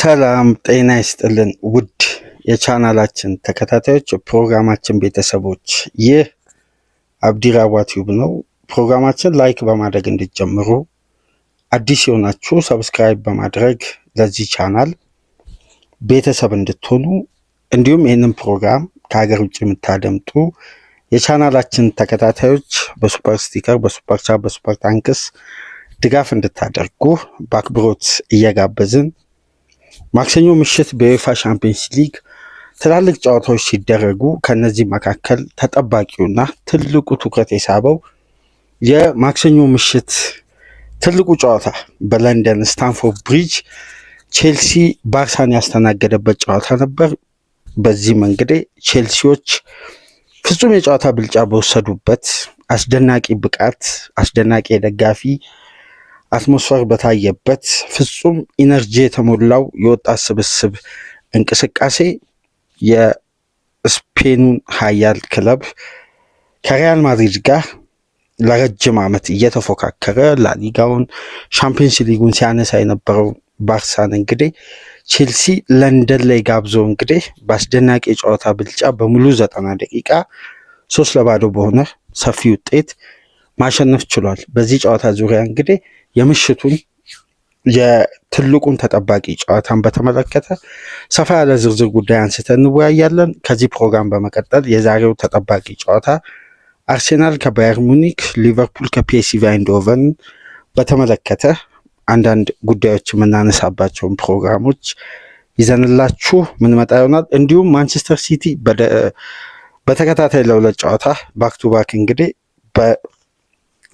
ሰላም ጤና ይስጥልን ውድ የቻናላችን ተከታታዮች ፕሮግራማችን ቤተሰቦች፣ ይህ አብዲራዋ ቲዩብ ነው። ፕሮግራማችን ላይክ በማድረግ እንድትጀምሩ፣ አዲስ የሆናችሁ ሰብስክራይብ በማድረግ ለዚህ ቻናል ቤተሰብ እንድትሆኑ፣ እንዲሁም ይህንን ፕሮግራም ከሀገር ውጭ የምታደምጡ የቻናላችን ተከታታዮች በሱፐር ስቲከር፣ በሱፐር ቻት፣ በሱፐር ታንክስ ድጋፍ እንድታደርጉ በአክብሮት እየጋበዝን ማክሰኞ ምሽት በዩኤፋ ሻምፒየንስ ሊግ ትላልቅ ጨዋታዎች ሲደረጉ ከነዚህ መካከል ተጠባቂውና ትልቁ ትኩረት የሳበው የማክሰኞ ምሽት ትልቁ ጨዋታ በለንደን ስታንፎርድ ብሪጅ ቼልሲ ባርሳን ያስተናገደበት ጨዋታ ነበር። በዚህም እንግዲህ ቼልሲዎች ፍጹም የጨዋታ ብልጫ በወሰዱበት አስደናቂ ብቃት፣ አስደናቂ የደጋፊ አትሞስፈር በታየበት ፍጹም ኢነርጂ የተሞላው የወጣት ስብስብ እንቅስቃሴ የስፔኑን ኃያል ክለብ ከሪያል ማድሪድ ጋር ለረጅም ዓመት እየተፎካከረ ላሊጋውን፣ ሻምፒየንስ ሊጉን ሲያነሳ የነበረው ባርሳን እንግዲህ ቼልሲ ለንደን ላይ ጋብዞ እንግዲህ በአስደናቂ የጨዋታ ብልጫ በሙሉ 90 ደቂቃ 3-0 በሆነ ሰፊ ውጤት ማሸነፍ ችሏል። በዚህ ጨዋታ ዙሪያ እንግዲህ የምሽቱን የትልቁን ተጠባቂ ጨዋታን በተመለከተ ሰፋ ያለ ዝርዝር ጉዳይ አንስተን እንወያያለን። ከዚህ ፕሮግራም በመቀጠል የዛሬው ተጠባቂ ጨዋታ አርሴናል ከባየር ሙኒክ፣ ሊቨርፑል ከፒኤስቪ አይንድሆቨን በተመለከተ አንዳንድ ጉዳዮች የምናነሳባቸውን ፕሮግራሞች ይዘንላችሁ ምንመጣ ይሆናል። እንዲሁም ማንቸስተር ሲቲ በተከታታይ ለሁለት ጨዋታ ባክ ቱ ባክ እንግዲህ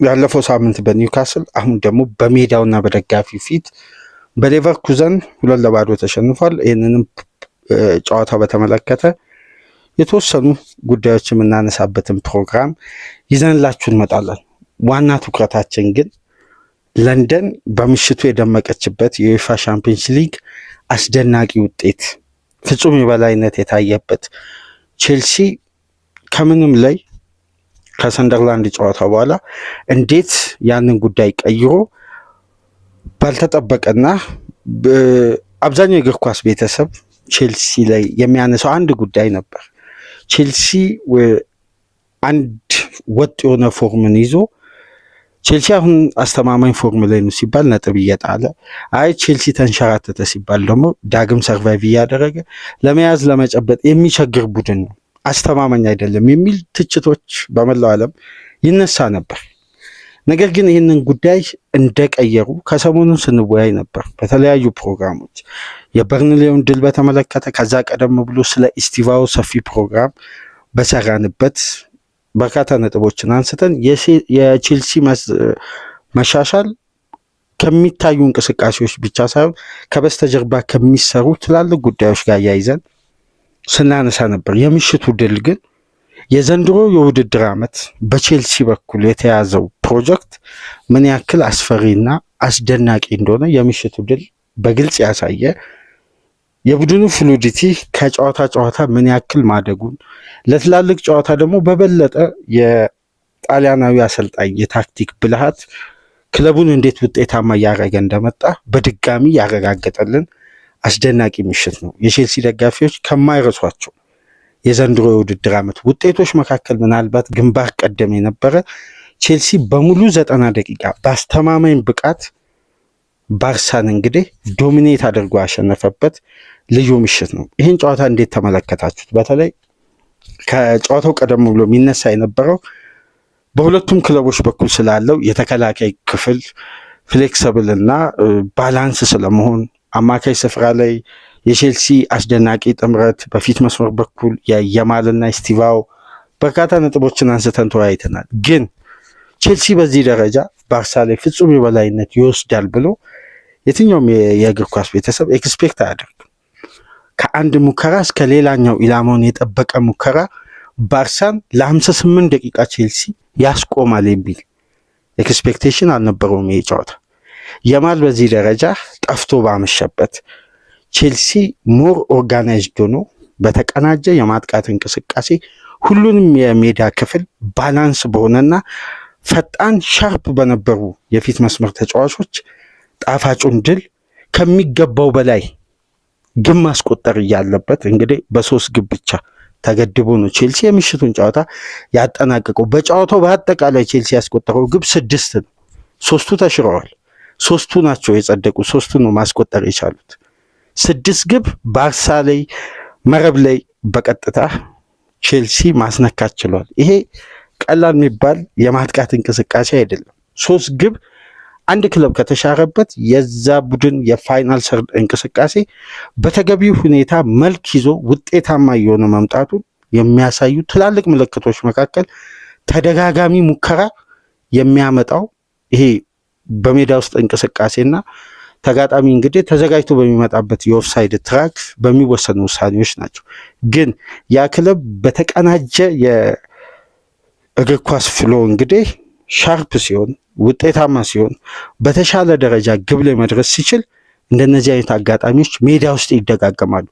ያለፈው ሳምንት በኒውካስል አሁን ደግሞ በሜዳውና በደጋፊው ፊት በሌቨርኩዘን 2-0 ተሸንፏል። ይህንንም ጨዋታ በተመለከተ የተወሰኑ ጉዳዮች የምናነሳበትን ፕሮግራም ይዘንላችሁ እንመጣለን። ዋና ትኩረታችን ግን ለንደን በምሽቱ የደመቀችበት የዩኤፋ ሻምፒየንስ ሊግ አስደናቂ ውጤት፣ ፍጹም የበላይነት የታየበት ቼልሲ ከምንም ላይ ከሰንደርላንድ ጨዋታ በኋላ እንዴት ያንን ጉዳይ ቀይሮ ባልተጠበቀና አብዛኛው የእግር ኳስ ቤተሰብ ቼልሲ ላይ የሚያነሳው አንድ ጉዳይ ነበር። ቼልሲ አንድ ወጥ የሆነ ፎርምን ይዞ ቼልሲ አሁን አስተማማኝ ፎርም ላይ ነው ሲባል ነጥብ እየጣለ፣ አይ ቼልሲ ተንሸራተተ ሲባል ደግሞ ዳግም ሰርቫይቭ እያደረገ ለመያዝ ለመጨበጥ የሚቸግር ቡድን ነው፣ አስተማማኝ አይደለም የሚል ትችቶች በመላው ዓለም ይነሳ ነበር። ነገር ግን ይህንን ጉዳይ እንደቀየሩ ከሰሞኑን ስንወያይ ነበር በተለያዩ ፕሮግራሞች። የበርንሌውን ድል በተመለከተ ከዛ ቀደም ብሎ ስለ ኢስቲቫኦ ሰፊ ፕሮግራም በሰራንበት በርካታ ነጥቦችን አንስተን የቼልሲ መሻሻል ከሚታዩ እንቅስቃሴዎች ብቻ ሳይሆን ከበስተጀርባ ከሚሰሩ ትላልቅ ጉዳዮች ጋር ያይዘን ስናነሳ ነበር። የምሽቱ ድል ግን የዘንድሮ የውድድር ዓመት በቼልሲ በኩል የተያዘው ፕሮጀክት ምን ያክል አስፈሪና አስደናቂ እንደሆነ የምሽቱ ድል በግልጽ ያሳየ፣ የቡድኑ ፍሉዲቲ ከጨዋታ ጨዋታ ምን ያክል ማደጉን፣ ለትላልቅ ጨዋታ ደግሞ በበለጠ የጣሊያናዊ አሰልጣኝ የታክቲክ ብልሃት ክለቡን እንዴት ውጤታማ እያደረገ እንደመጣ በድጋሚ ያረጋገጠልን አስደናቂ ምሽት ነው። የቼልሲ ደጋፊዎች ከማይረሷቸው የዘንድሮ የውድድር ዓመት ውጤቶች መካከል ምናልባት ግንባር ቀደም የነበረ ቼልሲ በሙሉ 90 ደቂቃ በአስተማማኝ ብቃት ባርሳን እንግዲህ ዶሚኔት አድርጎ ያሸነፈበት ልዩ ምሽት ነው። ይህን ጨዋታ እንዴት ተመለከታችሁት? በተለይ ከጨዋታው ቀደም ብሎ የሚነሳ የነበረው በሁለቱም ክለቦች በኩል ስላለው የተከላካይ ክፍል ፍሌክሰብል እና ባላንስ ስለመሆን፣ አማካይ ስፍራ ላይ የቼልሲ አስደናቂ ጥምረት፣ በፊት መስመር በኩል የየማልና ኢስቲቫኦ በርካታ ነጥቦችን አንስተን ተወያይተናል። ግን ቼልሲ በዚህ ደረጃ ባርሳ ላይ ፍጹም የበላይነት ይወስዳል ብሎ የትኛውም የእግር ኳስ ቤተሰብ ኤክስፔክት አያደርግም። ከአንድ ሙከራ እስከ ሌላኛው ኢላማውን የጠበቀ ሙከራ ባርሳን ለ58 ደቂቃ ቼልሲ ያስቆማል የሚል ኤክስፔክቴሽን አልነበረውም። ይሄ ጨዋታ የማል በዚህ ደረጃ ጠፍቶ ባመሸበት ቼልሲ ሞር ኦርጋናይዝድ ሆኖ በተቀናጀ የማጥቃት እንቅስቃሴ ሁሉንም የሜዳ ክፍል ባላንስ በሆነና ፈጣን ሻርፕ በነበሩ የፊት መስመር ተጫዋቾች ጣፋጩን ድል ከሚገባው በላይ ግብ ማስቆጠር እያለበት እንግዲህ በ3 ግብ ብቻ ተገድቦ ነው ቼልሲ የምሽቱን ጨዋታ ያጠናቀቀው። በጨዋታው በአጠቃላይ ቼልሲ ያስቆጠረው ግብ 6 ነው። 3ቱ ተሽረዋል። 3ቱ ናቸው የጸደቁት። 3ቱ ነው ማስቆጠር የቻሉት። 6 ግብ ባርሳ ላይ መረብ ላይ በቀጥታ ቼልሲ ማስነካት ችሏል። ይሄ ቀላል የሚባል የማጥቃት እንቅስቃሴ አይደለም። 3 ግብ አንድ ክለብ ከተሻረበት የዛ ቡድን የፋይናል ሰርድ እንቅስቃሴ በተገቢው ሁኔታ መልክ ይዞ ውጤታማ እየሆነ መምጣቱን የሚያሳዩ ትላልቅ ምልክቶች መካከል ተደጋጋሚ ሙከራ የሚያመጣው ይሄ በሜዳ ውስጥ እንቅስቃሴና ተጋጣሚ እንግዲህ ተዘጋጅቶ በሚመጣበት የኦፍሳይድ ትራክ በሚወሰኑ ውሳኔዎች ናቸው። ግን ያ ክለብ በተቀናጀ የእግር ኳስ ፍሎ እንግዲህ ሻርፕ ሲሆን ውጤታማ ሲሆን በተሻለ ደረጃ ግብ ላይ መድረስ ሲችል እንደነዚህ አይነት አጋጣሚዎች ሜዳ ውስጥ ይደጋገማሉ።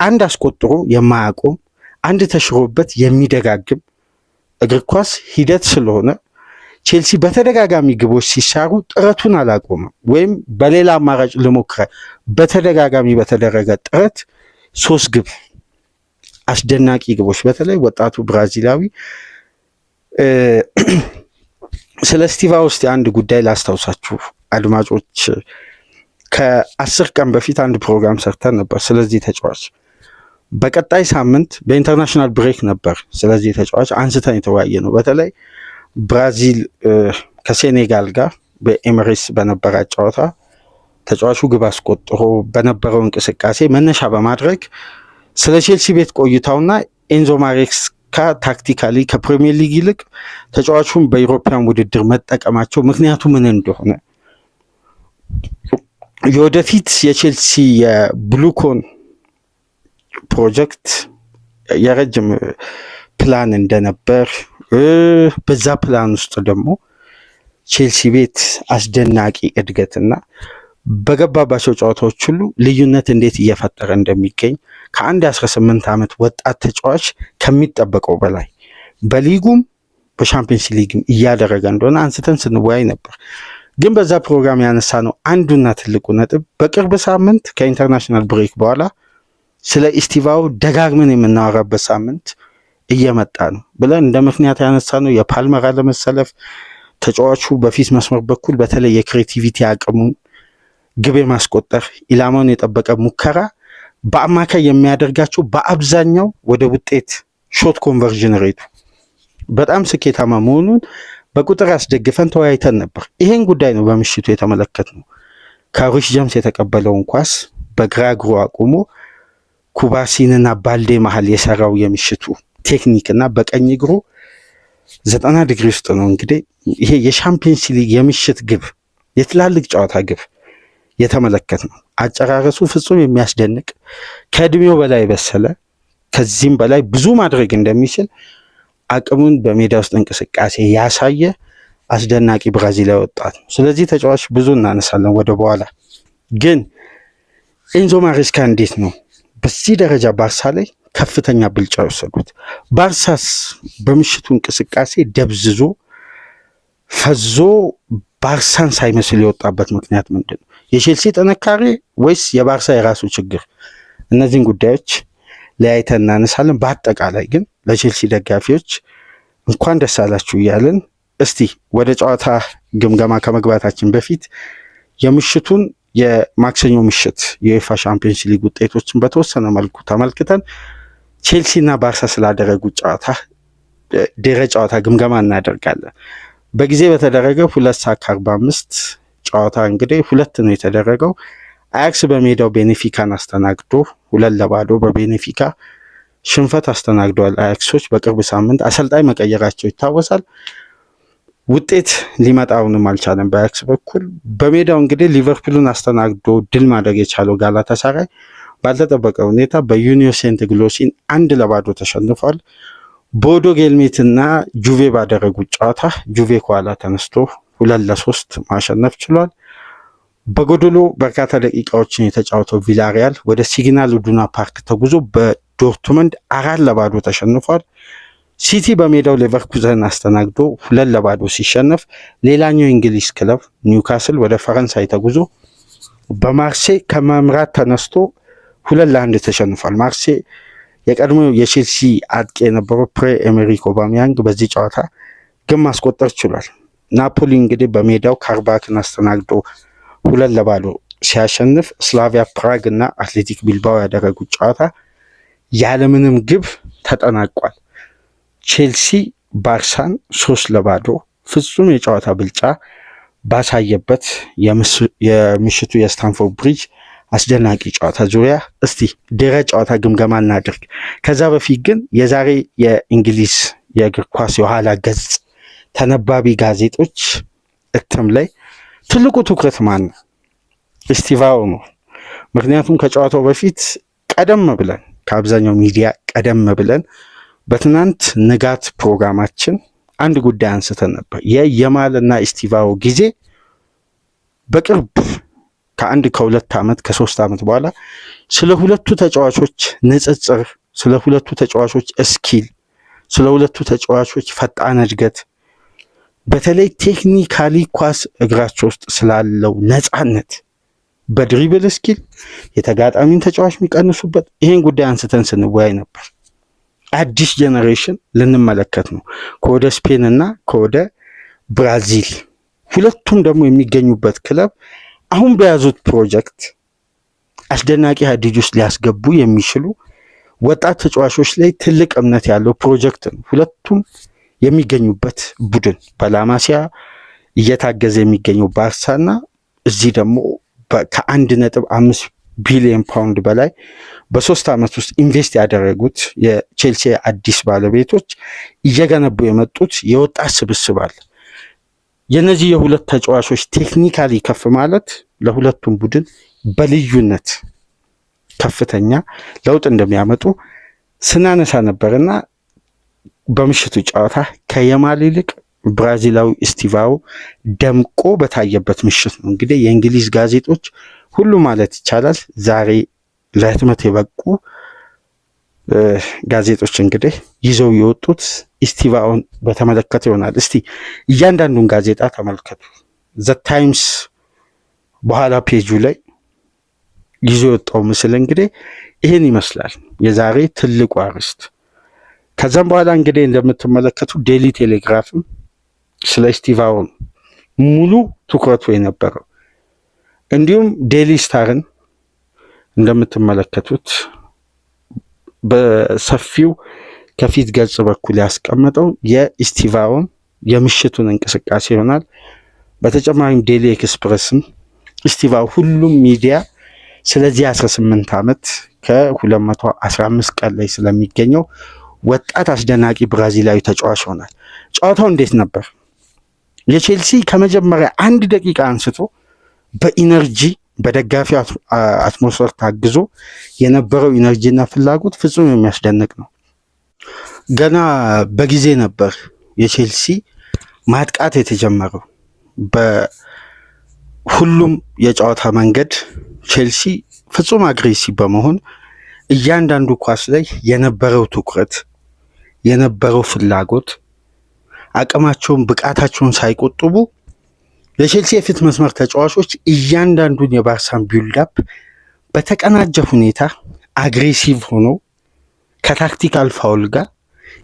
አንድ አስቆጥሮ የማያቆም አንድ ተሽሮበት የሚደጋግም እግር ኳስ ሂደት ስለሆነ ቼልሲ በተደጋጋሚ ግቦች ሲሻሩ ጥረቱን አላቆመም፣ ወይም በሌላ አማራጭ ልሞክረ በተደጋጋሚ በተደረገ ጥረት 3 ግብ አስደናቂ ግቦች በተለይ ወጣቱ ብራዚላዊ ስለ ስቲቫ ውስጥ አንድ ጉዳይ ላስታውሳችሁ አድማጮች። ከ10 ቀን በፊት አንድ ፕሮግራም ሰርተን ነበር ስለዚህ ተጫዋች። በቀጣይ ሳምንት በኢንተርናሽናል ብሬክ ነበር ስለዚህ ተጫዋች አንስተን የተወያየ ነው። በተለይ ብራዚል ከሴኔጋል ጋር በኤምሬትስ በነበራት ጨዋታ ተጫዋቹ ግብ አስቆጥሮ በነበረው እንቅስቃሴ መነሻ በማድረግ ስለ ቼልሲ ቤት ቆይታውና ኤንዞ ማሬስካ ታክቲካሊ ከፕሪሚየር ሊግ ይልቅ ተጫዋቹን በኢሮፒያን ውድድር መጠቀማቸው ምክንያቱ ምን እንደሆነ የወደፊት የቼልሲ የብሉኮን ፕሮጀክት የረጅም ፕላን እንደነበር በዛ ፕላን ውስጥ ደግሞ ቼልሲ ቤት አስደናቂ እድገትና በገባባቸው ጨዋታዎች ሁሉ ልዩነት እንዴት እየፈጠረ እንደሚገኝ ከአንድ 18 ዓመት ወጣት ተጫዋች ከሚጠበቀው በላይ በሊጉም በሻምፒየንስ ሊግም እያደረገ እንደሆነ አንስተን ስንወያይ ነበር። ግን በዛ ፕሮግራም ያነሳ ነው አንዱና ትልቁ ነጥብ በቅርብ ሳምንት ከኢንተርናሽናል ብሬክ በኋላ ስለ ኢስቲቫው ደጋግመን የምናወራበት ሳምንት እየመጣ ነው ብለን እንደ ምክንያት ያነሳ ነው የፓልመር አለመሰለፍ፣ ተጫዋቹ በፊት መስመር በኩል በተለይ የክሬቲቪቲ አቅሙን ግብ ማስቆጠር ኢላማውን የጠበቀ ሙከራ በአማካይ የሚያደርጋቸው በአብዛኛው ወደ ውጤት ሾት ኮንቨርዥን ሬቱ በጣም ስኬታማ መሆኑን በቁጥር አስደግፈን ተወያይተን ነበር። ይሄን ጉዳይ ነው በምሽቱ የተመለከትነው። ከሪሽ ጀምስ የተቀበለውን ኳስ በግራ እግሩ አቁሞ ኩባሲንና ባልዴ መሃል የሰራው የምሽቱ ቴክኒክና በቀኝ እግሩ 90 ዲግሪ ውስጥ ነው እንግዲህ ይሄ የሻምፒየንስ ሊግ የምሽት ግብ የትላልቅ ጨዋታ ግብ የተመለከት ነው። አጨራረሱ ፍጹም የሚያስደንቅ ከእድሜው በላይ በሰለ ከዚህም በላይ ብዙ ማድረግ እንደሚችል አቅሙን በሜዳ ውስጥ እንቅስቃሴ ያሳየ አስደናቂ ብራዚላዊ ወጣት ነው። ስለዚህ ተጫዋች ብዙ እናነሳለን ወደ በኋላ። ግን ኤንዞ ማሬስካ እንዴት ነው በዚህ ደረጃ ባርሳ ላይ ከፍተኛ ብልጫ የወሰዱት? ባርሳስ በምሽቱ እንቅስቃሴ ደብዝዞ ፈዞ ባርሳን ሳይመስል የወጣበት ምክንያት ምንድን ነው? የቼልሲ ጥንካሬ ወይስ የባርሳ የራሱ ችግር? እነዚህን ጉዳዮች ለያይተን እናነሳለን። በአጠቃላይ ግን ለቼልሲ ደጋፊዎች እንኳን ደስ አላችሁ እያልን እስቲ ወደ ጨዋታ ግምገማ ከመግባታችን በፊት የምሽቱን የማክሰኞ ምሽት የዩኤፋ ሻምፒዮንስ ሊግ ውጤቶችን በተወሰነ መልኩ ተመልክተን ቼልሲና ባርሳ ስላደረጉት ጨዋታ ድህረ ጨዋታ ግምገማ እናደርጋለን። በጊዜ በተደረገው 2:45 ጨዋታ እንግዲህ 2 ነው የተደረገው። አያክስ በሜዳው ቤኔፊካን አስተናግዶ 2-0 በቤኔፊካ ሽንፈት አስተናግደዋል። አያክሶች በቅርብ ሳምንት አሰልጣኝ መቀየራቸው ይታወሳል። ውጤት ሊመጣውንም አልቻለም በአያክስ በኩል። በሜዳው እንግዲህ ሊቨርፑልን አስተናግዶ ድል ማድረግ የቻለው ጋላታሳራይ ባልተጠበቀ ሁኔታ በዩኒዮ ሴንት ግሎሲን 1-0 ተሸንፏል። ቦዶ ጌልሜትና ጁቬ ባደረጉት ጨዋታ ጁቬ ከኋላ ተነስቶ 2-3 ማሸነፍ ችሏል። በጎዶሎ በርካታ ደቂቃዎችን የተጫወተው ቪላሪያል ወደ ሲግናል ኢዱና ፓርክ ተጉዞ በዶርትመንድ 4-0 ተሸንፏል። ሲቲ በሜዳው ሌቨርኩዘን አስተናግዶ 2-0 ሲሸነፍ፣ ሌላኛው የእንግሊዝ ክለብ ኒውካስል ወደ ፈረንሳይ ተጉዞ በማርሴይ ከመምራት ተነስቶ 2-1 ተሸንፏል። ማርሴ የቀድሞ የቼልሲ አጥቂ የነበረው ፕሬ ኤሜሪክ ኦባሚያንግ በዚህ ጨዋታ ግን ማስቆጠር ችሏል። ናፖሊ እንግዲህ በሜዳው ካርባክን አስተናግዶ 2-0 ሲያሸንፍ ስላቪያ ፕራግ እና አትሌቲክ ቢልባኦ ያደረጉት ጨዋታ ያለምንም ግብ ተጠናቋል። ቼልሲ ባርሳን 3-0 ፍጹም የጨዋታ ብልጫ ባሳየበት የምሽቱ የስታንፎርድ ብሪጅ አስደናቂ ጨዋታ ዙሪያ እስቲ ድረ ጨዋታ ግምገማ እናድርግ። ከዛ በፊት ግን የዛሬ የእንግሊዝ የእግር ኳስ የኋላ ገጽ ተነባቢ ጋዜጦች እትም ላይ ትልቁ ትኩረት ማን ነው? ስቲቫኦ ነው። ምክንያቱም ከጨዋታው በፊት ቀደም ብለን ከአብዛኛው ሚዲያ ቀደም ብለን በትናንት ንጋት ፕሮግራማችን አንድ ጉዳይ አንስተን ነበር። የየማልና ስቲቫኦ ጊዜ በቅርብ ከ2 ዓመት ከ3 ዓመት በኋላ ስለ ሁለቱ ተጫዋቾች ንጽጽር፣ ስለ ሁለቱ ተጫዋቾች ስኪል፣ ስለ ሁለቱ ተጫዋቾች ፈጣን እድገት፣ በተለይ ቴክኒካሊ ኳስ እግራቸው ውስጥ ስላለው ነፃነት በድሪብል ስኪል የተጋጣሚን ተጫዋች የሚቀንሱበት ይሄን ጉዳይ አንስተን ስንወያይ ነበር። አዲስ ጄኔሬሽን ልንመለከት ነው ከወደ ስፔን እና ከወደ ብራዚል። ሁለቱም ደግሞ የሚገኙበት ክለብ አሁን በያዙት ፕሮጀክት አስደናቂ ሀዲድ ውስጥ ሊያስገቡ የሚችሉ ወጣት ተጫዋቾች ላይ ትልቅ እምነት ያለው ፕሮጀክት ነው። ሁለቱም የሚገኙበት ቡድን በላማሲያ እየታገዘ የሚገኘው ባርሳና እዚህ ደግሞ ከ1.5 ቢሊዮን ፓውንድ በላይ በ3 ዓመት ውስጥ ኢንቨስት ያደረጉት የቼልሲ አዲስ ባለቤቶች እየገነቡ የመጡት የወጣት ስብስብ አለ። የነዚህ የሁለት ተጫዋቾች ቴክኒካሊ ከፍ ማለት ለሁለቱም ቡድን በልዩነት ከፍተኛ ለውጥ እንደሚያመጡ ስናነሳ ነበርና በምሽቱ ጨዋታ ከየማል ይልቅ ብራዚላዊ ስቲቫኦ ደምቆ በታየበት ምሽት ነው እንግዲህ የእንግሊዝ ጋዜጦች ሁሉ ማለት ይቻላል ዛሬ ለህትመት የበቁ ጋዜጦች እንግዲህ ይዘው የወጡት ስቲቫኦን በተመለከተ ይሆናል። እስቲ እያንዳንዱን ጋዜጣ ተመልከቱ። ዘ ታይምስ በኋላ ፔጁ ላይ ይዞ የወጣው ምስል እንግዲህ ይህን ይመስላል፣ የዛሬ ትልቁ አርዕስት። ከዛም በኋላ እንግዲህ እንደምትመለከቱ ዴሊ ቴሌግራፍም ስለ ስቲቫኦን ሙሉ ትኩረቱ የነበረው እንዲሁም ዴሊ ስታርን እንደምትመለከቱት በሰፊው ከፊት ገጽ በኩል ያስቀመጠው የስቲቫኦን የምሽቱን እንቅስቃሴ ይሆናል። በተጨማሪም ዴሊ ኤክስፕረስም ስቲቫኦ ሁሉም ሚዲያ ስለዚህ 18 ዓመት ከ215 ቀን ላይ ስለሚገኘው ወጣት አስደናቂ ብራዚላዊ ተጫዋች ይሆናል። ጨዋታው እንዴት ነበር? የቼልሲ ከመጀመሪያ 1 ደቂቃ አንስቶ በኢነርጂ በደጋፊ አትሞስፌር ታግዞ የነበረው ኢነርጂና ፍላጎት ፍጹም የሚያስደንቅ ነው። ገና በጊዜ ነበር የቼልሲ ማጥቃት የተጀመረው። በሁሉም የጨዋታ መንገድ ቼልሲ ፍጹም አግሬሲቭ በመሆን እያንዳንዱ ኳስ ላይ የነበረው ትኩረት፣ የነበረው ፍላጎት፣ አቅማቸውን ብቃታቸውን ሳይቆጥቡ የቼልሲ የፊት መስመር ተጫዋቾች እያንዳንዱን የባርሳን ቢልዳፕ በተቀናጀ ሁኔታ አግሬሲቭ ሆነው ከታክቲካል ፋውል ጋር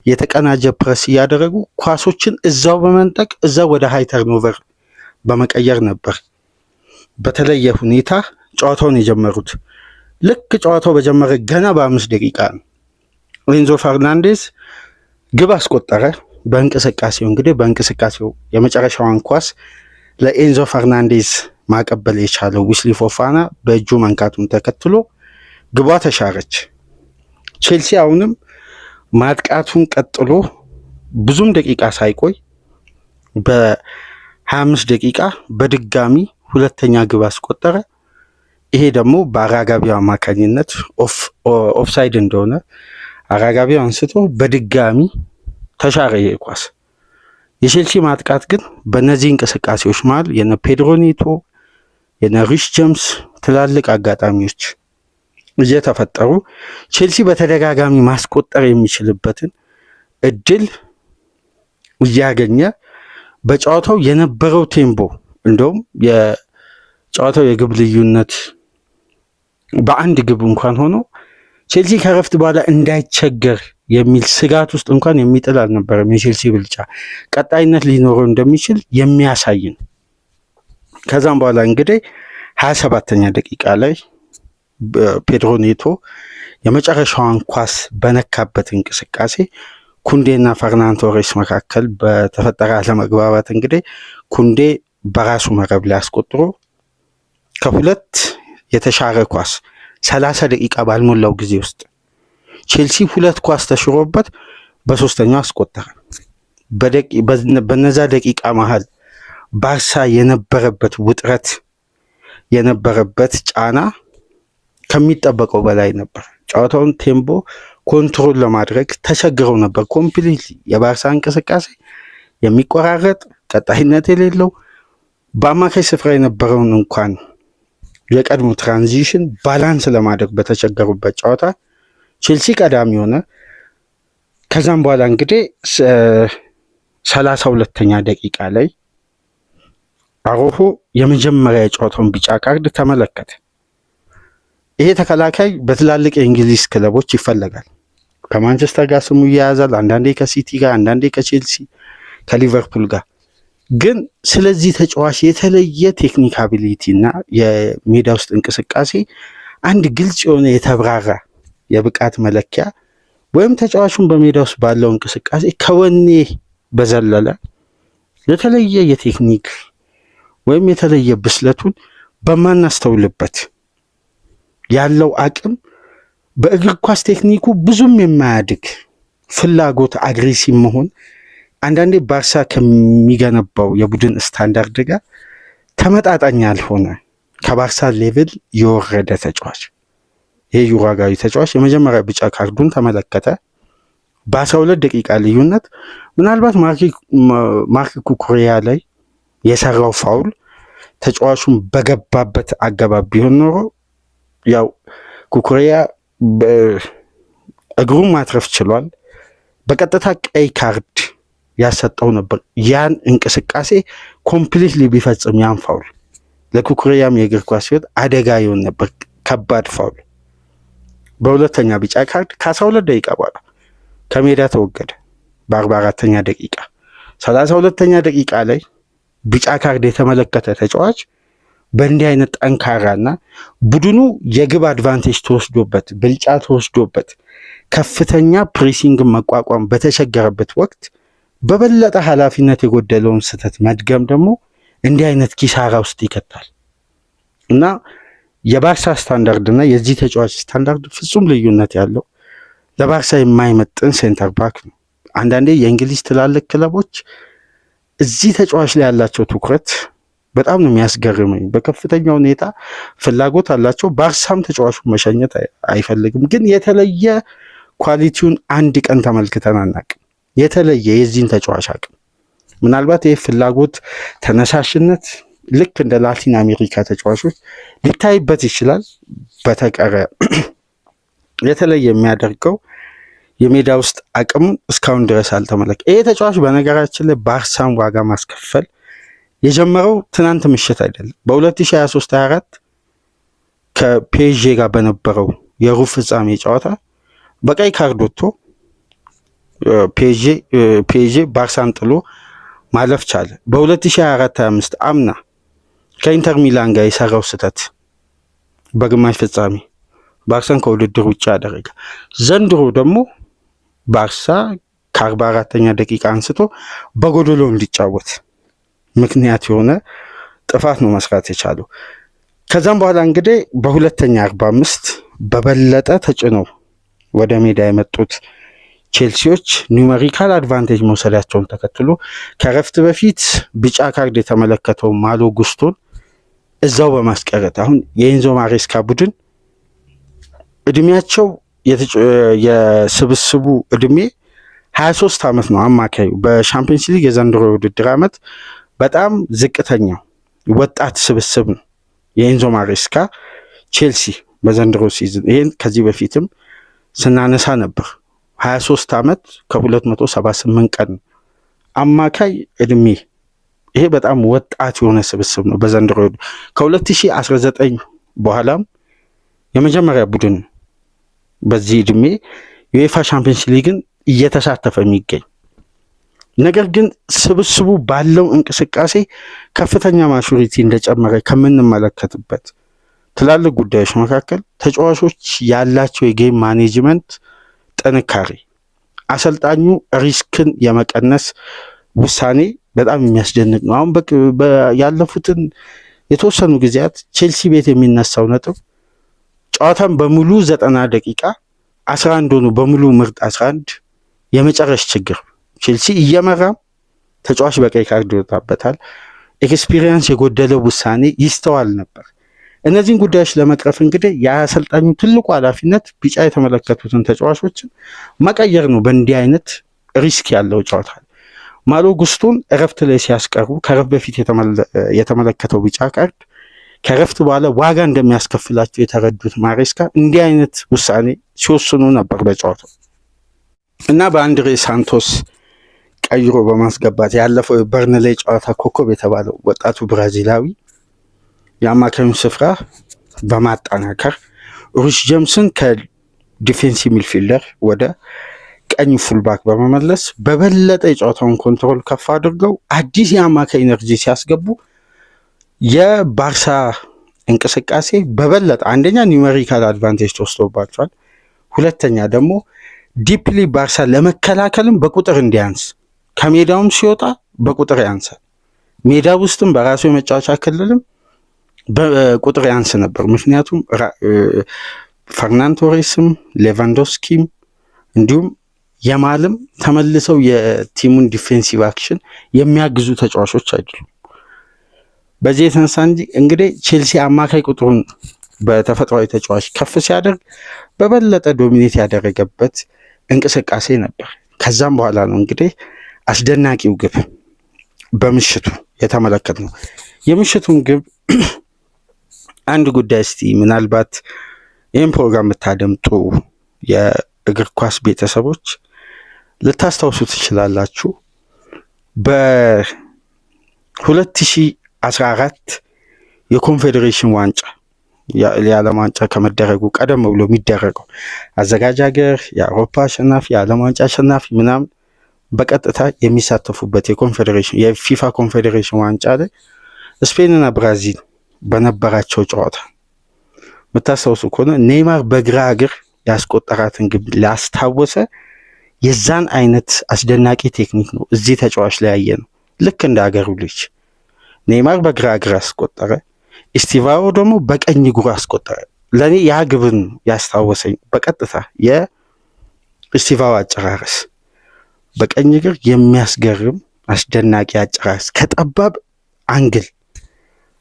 የተቀናጀ ፕረስ እያደረጉ ኳሶችን እዛው በመንጠቅ እዛው ወደ ሃይ ተርኖቨር በመቀየር ነበር በተለየ ሁኔታ ጨዋታውን የጀመሩት። ልክ ጨዋታው በጀመረ ገና በ5 ደቂቃ ነው ኤንዞ ፈርናንዴዝ ግብ አስቆጠረ። በእንቅስቃሴው እንግዲህ በእንቅስቃሴው የመጨረሻዋን ኳስ ለኤንዞ ፈርናንዴዝ ማቀበል የቻለው ዊስሊ ፎፋና በእጁ መንካቱን ተከትሎ ግቧ ተሻረች። ቼልሲ አሁንም ማጥቃቱን ቀጥሎ ብዙም ደቂቃ ሳይቆይ በ25 ደቂቃ በድጋሚ ሁለተኛ ግብ አስቆጠረ። ይሄ ደግሞ በአራጋቢው አማካኝነት ኦፍሳይድ እንደሆነ አራጋቢው አንስቶ በድጋሚ ተሻረ ይሄ ኳስ። የቼልሲ ማጥቃት ግን በእነዚህ እንቅስቃሴዎች መሃል የነ ፔድሮ ኔቶ የነ ሪሽ ጀምስ ትላልቅ አጋጣሚዎች እየተፈጠሩ ቼልሲ በተደጋጋሚ ማስቆጠር የሚችልበትን እድል እያገኘ በጨዋታው የነበረው ቴምፖ እንደውም የጨዋታው የግብ ልዩነት በአንድ ግብ እንኳን ሆኖ ቼልሲ ከረፍት በኋላ እንዳይቸገር የሚል ስጋት ውስጥ እንኳን የሚጥል አልነበረም። የቼልሲ ብልጫ ቀጣይነት ሊኖረው እንደሚችል የሚያሳይ ነው። ከዛም በኋላ እንግዲህ 27ኛ ደቂቃ ላይ ፔድሮ ኔቶ የመጨረሻዋን ኳስ በነካበት እንቅስቃሴ ኩንዴና ፈርናን ቶሬስ መካከል በተፈጠረ አለመግባባት እንግዲህ ኩንዴ በራሱ መረብ ላይ አስቆጥሮ ከሁለት የተሻረ ኳስ 30 ደቂቃ ባልሞላው ጊዜ ውስጥ ቼልሲ ሁለት ኳስ ተሽሮበት በሶስተኛው አስቆጠረ። በነዛ ደቂቃ መሃል ባርሳ የነበረበት ውጥረት የነበረበት ጫና ከሚጠበቀው በላይ ነበር። ጨዋታውን ቴምፖ ኮንትሮል ለማድረግ ተቸግረው ነበር። ኮምፕሊትሊ የባርሳ እንቅስቃሴ የሚቆራረጥ ቀጣይነት የሌለው በአማካይ ስፍራ የነበረውን እንኳን የቀድሞ ትራንዚሽን ባላንስ ለማድረግ በተቸገሩበት ጨዋታ ቼልሲ ቀዳሚ ሆነ። ከዛም በኋላ እንግዲህ 32ኛ ደቂቃ ላይ አሮሆ የመጀመሪያ የጨዋታውን ቢጫ ካርድ ተመለከተ። ይሄ ተከላካይ በትላልቅ የእንግሊዝ ክለቦች ይፈለጋል። ከማንቸስተር ጋር ስሙ ይያያዛል፣ አንዳንዴ ከሲቲ ጋር፣ አንዳንዴ ከቼልሲ፣ ከሊቨርፑል ጋር። ግን ስለዚህ ተጫዋች የተለየ ቴክኒክ አቢሊቲ እና የሜዳ ውስጥ እንቅስቃሴ አንድ ግልጽ የሆነ የተብራራ የብቃት መለኪያ ወይም ተጫዋቹን በሜዳ ውስጥ ባለው እንቅስቃሴ ከወኔ በዘለለ የተለየ የቴክኒክ ወይም የተለየ ብስለቱን በማናስተውልበት ያለው አቅም በእግር ኳስ ቴክኒኩ ብዙም የማያድግ ፍላጎት፣ አግሬሲቭ መሆን አንዳንዴ ባርሳ ከሚገነባው የቡድን ስታንዳርድ ጋር ተመጣጣኝ ያልሆነ ከባርሳ ሌቭል የወረደ ተጫዋች። ይሄ ዩራጋዊ ተጫዋች የመጀመሪያ ቢጫ ካርዱን ተመለከተ። በ12 ደቂቃ ልዩነት ምናልባት ማርክ ኩኩሬያ ላይ የሰራው ፋውል ተጫዋቹን በገባበት አገባብ ቢሆን ኖሮ ያው ኩኩሬያ እግሩን ማትረፍ ችሏል። በቀጥታ ቀይ ካርድ ያሰጠው ነበር። ያን እንቅስቃሴ ኮምፕሊትሊ ቢፈጽም ያን ፋውል ለኩኩሬያም የእግር ኳስ ሕይወት አደጋ ይሆን ነበር። ከባድ ፋውል። በሁለተኛ ቢጫ ካርድ ከ12 ደቂቃ በኋላ ከሜዳ ተወገደ። በ44ኛ ደቂቃ 32ኛ ደቂቃ ላይ ቢጫ ካርድ የተመለከተ ተጫዋች በእንዲህ አይነት ጠንካራና ቡድኑ የግብ አድቫንቴጅ ተወስዶበት ብልጫ ተወስዶበት ከፍተኛ ፕሬሲንግን መቋቋም በተቸገረበት ወቅት በበለጠ ኃላፊነት የጎደለውን ስህተት መድገም ደግሞ እንዲህ አይነት ኪሳራ ውስጥ ይከታል እና የባርሳ ስታንዳርድ እና የዚህ ተጫዋች ስታንዳርድ ፍጹም ልዩነት ያለው ለባርሳ የማይመጥን ሴንተር ባክ ነው። አንዳንዴ የእንግሊዝ ትላልቅ ክለቦች እዚህ ተጫዋች ላይ ያላቸው ትኩረት በጣም ነው የሚያስገርመኝ። በከፍተኛ ሁኔታ ፍላጎት አላቸው። ባርሳም ተጫዋቹን መሸኘት አይፈልግም። ግን የተለየ ኳሊቲውን አንድ ቀን ተመልክተን አናውቅም። የተለየ የዚህን ተጫዋች አቅም ምናልባት ይህ ፍላጎት፣ ተነሳሽነት ልክ እንደ ላቲን አሜሪካ ተጫዋቾች ሊታይበት ይችላል። በተቀረ የተለየ የሚያደርገው የሜዳ ውስጥ አቅሙን እስካሁን ድረስ አልተመለከ። ይሄ ተጫዋች በነገራችን ላይ ባርሳን ዋጋ ማስከፈል የጀመረው ትናንት ምሽት አይደለም። በ2023/24 ከፒኤስጂ ጋር በነበረው የሩብ ፍጻሜ ጨዋታ በቀይ ካርድ ወጥቶ ፒኤስጂ ባርሳን ጥሎ ማለፍ ቻለ። በ2024/25 አምና ከኢንተር ሚላን ጋር የሰራው ስህተት በግማሽ ፍጻሜ ባርሳን ከውድድር ውጭ ያደረገ። ዘንድሮ ደግሞ ባርሳ ከ44ኛ ደቂቃ አንስቶ በጎዶሎ እንዲጫወት ምክንያት የሆነ ጥፋት ነው መስራት የቻለው። ከዛም በኋላ እንግዲህ በሁለተኛ 45 በበለጠ ተጭነው ወደ ሜዳ የመጡት ቼልሲዎች ኒውሜሪካል አድቫንቴጅ መውሰዳቸውን ተከትሎ ከረፍት በፊት ቢጫ ካርድ የተመለከተው ማሎ ጉስቶን እዛው በማስቀረት አሁን የኤንዞ ማሬስካ ቡድን እድሜያቸው የስብስቡ እድሜ 23 ዓመት ነው አማካዩ። በሻምፒየንስ ሊግ የዘንድሮ ውድድር ዓመት በጣም ዝቅተኛው ወጣት ስብስብ ነው የኤንዞ ማሬስካ ቼልሲ በዘንድሮ ሲዝን። ይሄን ከዚህ በፊትም ስናነሳ ነበር። 23 ዓመት ከ278 ቀን አማካይ እድሜ። ይሄ በጣም ወጣት የሆነ ስብስብ ነው በዘንድሮ ከ2019 በኋላም የመጀመሪያ ቡድን በዚህ እድሜ ዩኤፋ ቻምፒየንስ ሊግን እየተሳተፈ የሚገኝ ነገር ግን ስብስቡ ባለው እንቅስቃሴ ከፍተኛ ማቹሪቲ እንደጨመረ ከምንመለከትበት ትላልቅ ጉዳዮች መካከል ተጫዋቾች ያላቸው የጌም ማኔጅመንት ጥንካሬ፣ አሰልጣኙ ሪስክን የመቀነስ ውሳኔ በጣም የሚያስደንቅ ነው። አሁን ያለፉትን የተወሰኑ ጊዜያት ቼልሲ ቤት የሚነሳው ነጥብ ጨዋታን በሙሉ 90 ደቂቃ 11 ሆኖ በሙሉ ምርጥ 11 የመጨረሽ ችግር ቼልሲ እየመራም ተጫዋች በቀይ ካርድ ይወጣበታል። ኤክስፒሪየንስ የጎደለው ውሳኔ ይስተዋል ነበር። እነዚህን ጉዳዮች ለመቅረፍ እንግዲህ የአሰልጣኙ ትልቁ ኃላፊነት ቢጫ የተመለከቱትን ተጫዋቾችን መቀየር ነው። በእንዲህ አይነት ሪስክ ያለው ጨዋታ ማሎ ጉስቶን እረፍት ላይ ሲያስቀሩ ከረፍት በፊት የተመለከተው ቢጫ ካርድ ከረፍት በኋላ ዋጋ እንደሚያስከፍላቸው የተረዱት ማሬስካ እንዲህ አይነት ውሳኔ ሲወስኑ ነበር በጨዋታው እና በአንድሬ ሳንቶስ ቀይሮ በማስገባት ያለፈው በርንሌይ ጨዋታ ኮከብ የተባለው ወጣቱ ብራዚላዊ የአማካኙ ስፍራ በማጠናከር ሩሽ ጀምስን ከዲፌንሲቭ ሚድፊልደር ወደ ቀኝ ፉልባክ በመመለስ በበለጠ የጨዋታውን ኮንትሮል ከፍ አድርገው አዲስ የአማካይ ኢነርጂ ሲያስገቡ የባርሳ እንቅስቃሴ በበለጠ አንደኛ ኒውሜሪካል አድቫንቴጅ ተወስዶባቸዋል። ሁለተኛ ደግሞ ዲፕሊ ባርሳ ለመከላከልም በቁጥር እንዲያንስ ከሜዳውም ሲወጣ በቁጥር ያንሳል። ሜዳ ውስጥም በራሱ የመጫወቻ ክልልም በቁጥር ያንስ ነበር። ምክንያቱም ፈርናን ቶሬስም ሌቫንዶስኪም እንዲሁም የማልም ተመልሰው የቲሙን ዲፌንሲቭ አክሽን የሚያግዙ ተጫዋቾች አይደሉም። በዚህ የተነሳ እንግዲህ ቼልሲ አማካይ ቁጥሩን በተፈጥሯዊ ተጫዋች ከፍ ሲያደርግ በበለጠ ዶሚኔት ያደረገበት እንቅስቃሴ ነበር። ከዛም በኋላ ነው እንግዲህ አስደናቂው ግብ በምሽቱ የተመለከት ነው። የምሽቱን ግብ አንድ ጉዳይ እስቲ ምናልባት ይህን ፕሮግራም የምታደምጡ የእግር ኳስ ቤተሰቦች ልታስታውሱ ትችላላችሁ። በ2014 የኮንፌዴሬሽን ዋንጫ የዓለም ዋንጫ ከመደረጉ ቀደም ብሎ የሚደረገው አዘጋጅ ሀገር የአውሮፓ አሸናፊ የዓለም ዋንጫ አሸናፊ ምናምን በቀጥታ የሚሳተፉበት የፊፋ ኮንፌዴሬሽን ዋንጫ ላይ ስፔንና ብራዚል በነበራቸው ጨዋታ የምታስታውሱ ከሆነ ኔይማር በግራ እግር ያስቆጠራትን ግብ ላስታወሰ የዛን አይነት አስደናቂ ቴክኒክ ነው እዚህ ተጫዋች ላይ ያየ ነው። ልክ እንደ ሀገሩ ልጅ ኔይማር በግራ እግር አስቆጠረ፣ ኢስቲቫኦ ደግሞ በቀኝ እግሩ አስቆጠረ። ለእኔ ያ ግብን ያስታወሰኝ በቀጥታ የኢስቲቫኦ አጨራረስ በቀኝ እግር የሚያስገርም አስደናቂ አጨራረስ ከጠባብ አንግል።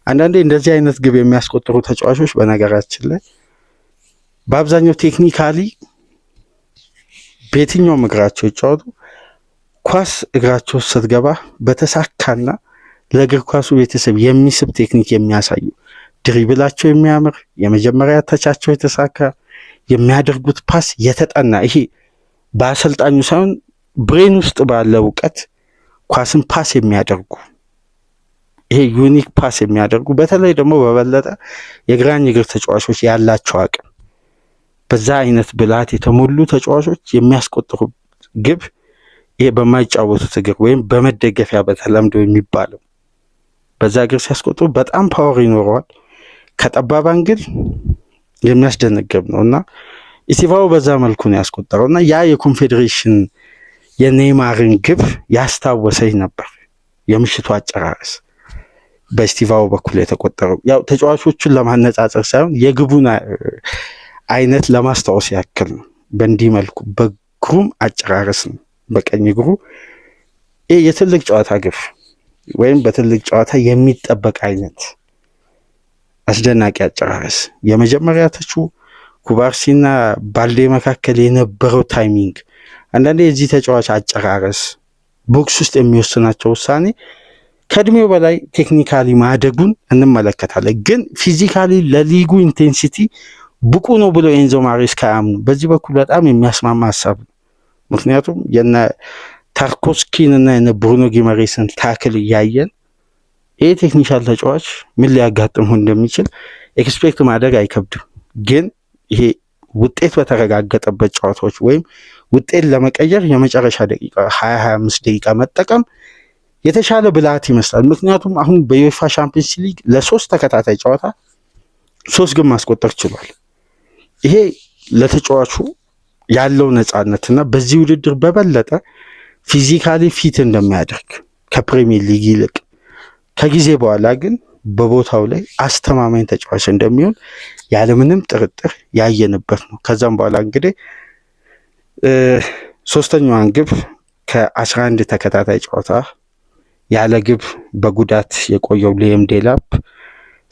አንዳንዴ እንደዚህ አይነት ግብ የሚያስቆጥሩ ተጫዋቾች በነገራችን ላይ በአብዛኛው ቴክኒካሊ በየትኛውም እግራቸው ይጫወቱ ኳስ እግራቸው ስትገባ በተሳካና ለእግር ኳሱ ቤተሰብ የሚስብ ቴክኒክ የሚያሳዩ ድሪብላቸው የሚያምር የመጀመሪያ ተቻቸው የተሳካ የሚያደርጉት ፓስ የተጠና ይሄ በአሰልጣኙ ሳይሆን ብሬን ውስጥ ባለ እውቀት ኳስን ፓስ የሚያደርጉ ይሄ ዩኒክ ፓስ የሚያደርጉ በተለይ ደግሞ በበለጠ የግራኝ እግር ተጫዋቾች ያላቸው አቅም በዛ አይነት ብልሃት የተሞሉ ተጫዋቾች የሚያስቆጥሩ ግብ ይሄ በማይጫወቱት እግር ወይም በመደገፊያ በተለምዶ የሚባለው በዛ እግር ሲያስቆጥሩ በጣም ፓወር ይኖረዋል። ከጠባብ አንግል የሚያስደንቅ ግብ ነው እና ኢስቲቫኦ በዛ መልኩ ነው ያስቆጠረው እና ያ የኮንፌዴሬሽን የኔይማርን ግብ ያስታወሰኝ ነበር። የምሽቱ አጨራረስ በኢስቲቫኦ በኩል የተቆጠረው ያው ተጫዋቾቹን ለማነጻጸር ሳይሆን የግቡን አይነት ለማስታወስ ያክል ነው። በእንዲህ መልኩ በግሩም አጨራረስ ነው በቀኝ እግሩ ይህ የትልቅ ጨዋታ ግብ ወይም በትልቅ ጨዋታ የሚጠበቅ አይነት አስደናቂ አጨራረስ። የመጀመሪያ ተቹ ኩባርሲና ባልዴ መካከል የነበረው ታይሚንግ አንዳንዴ የዚህ ተጫዋች አጨራረስ ቦክስ ውስጥ የሚወስናቸው ውሳኔ ከእድሜው በላይ ቴክኒካሊ ማደጉን እንመለከታለን። ግን ፊዚካሊ ለሊጉ ኢንቴንሲቲ ብቁ ነው ብሎ ኤንዞ ማሬስካ ያምኑ። በዚህ በኩል በጣም የሚያስማማ ሀሳብ ነው። ምክንያቱም የነ ታርኮስኪን እና የነ ብሩኖ ጊመሬስን ታክል እያየን ይህ ቴክኒሻል ተጫዋች ምን ሊያጋጥመው እንደሚችል ኤክስፔክት ማድረግ አይከብድም። ግን ይሄ ውጤት በተረጋገጠበት ጨዋታዎች ወይም ውጤት ለመቀየር የመጨረሻ ደቂቃ 20-25 ደቂቃ መጠቀም የተሻለ ብልሃት ይመስላል። ምክንያቱም አሁን በዩኤፋ ሻምፒየንስ ሊግ ለ3 ተከታታይ ጨዋታ 3 ግብ ማስቆጠር ችሏል። ይሄ ለተጫዋቹ ያለው ነፃነትና በዚህ ውድድር በበለጠ ፊዚካሊ ፊት እንደሚያደርግ ከፕሪሚየር ሊግ ይልቅ ከጊዜ በኋላ ግን በቦታው ላይ አስተማማኝ ተጫዋች እንደሚሆን ያለምንም ጥርጥር ያየንበት ነው። ከዛም በኋላ እንግዲህ ሶስተኛዋን ግብ ከ11 ተከታታይ ጨዋታ ያለ ግብ በጉዳት የቆየው ሊያም ዴላፕ